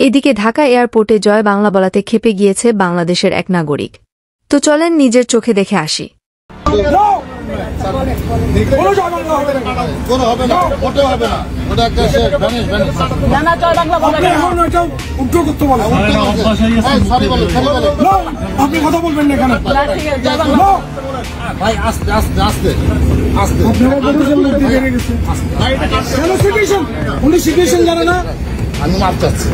এদিকে ঢাকা এয়ারপোর্টে জয় বাংলা বলাতে ক্ষেপে গিয়েছে বাংলাদেশের এক নাগরিক। তো চলেন নিজের চোখে দেখে আসি। আপনি কথা বলবেন না এখানে ভাই, আস্তে আস্তে আস্তে আস্তে। উনি সিচুয়েশন জানে না, আমি মাপ চাচ্ছি।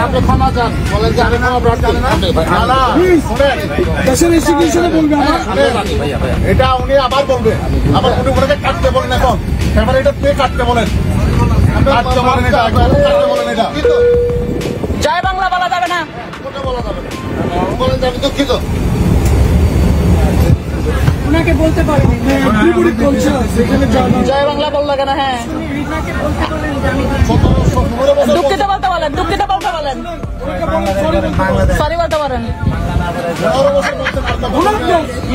আপনি ক্ষমা চান, বলেন যে আমি এটা উনি আবার বলবে, আবার উনি ওনাকে কাটতে বলেন। এখন এবার এটা কে কাটতে বলেন, কাটতে বলেন, এটা বলেন। এটা জয় বাংলা বলা যাবে না, কোনটা বলা যাবে না, বলেন যে আমি দুঃখিত। ওনাকে বলতে পারিনি জয় বাংলা বললো কেন? হ্যাঁ, দুঃখিত বলতে বলেন, দুঃখিত বলতে বলেন, সরি বলতে পারেন।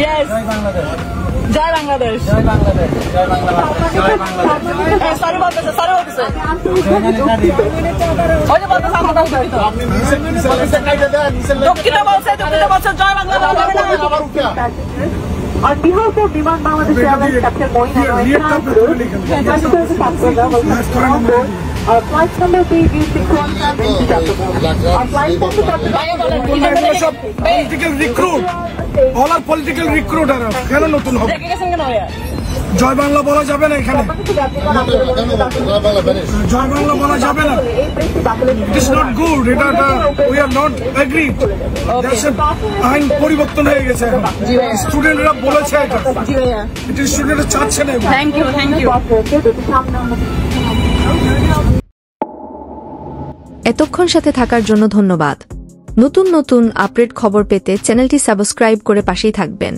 ইয়েস, জয় বাংলাদেশ, সরি বলতেছে, সরি বলতেছে, ওই যে বলতেছে আমরা দুঃখিত বলছে, দুঃখিত বলছে, জয় বাংলা বলা যাবে না। On behalf of Viman Bangladesh Airlines Captain Moin and our flight number BG617 to Jakarta. Our flight political recruit, all are political recruiter. কেন নতুন হবে? জয় বাংলা বলা যাবে না এখানে, জয় বাংলা বলা যাবে না। ইট ইজ নট গুড, এটা উই আর নট এগ্রিড। আইন পরিবর্তন হয়ে গেছে, স্টুডেন্টরা বলেছে এটা, এটা স্টুডেন্টরা চাচ্ছে না। Thank you, thank you. এতক্ষণ সাথে থাকার জন্য ধন্যবাদ। নতুন নতুন আপডেট খবর পেতে চ্যানেলটি সাবস্ক্রাইব করে পাশেই থাকবেন।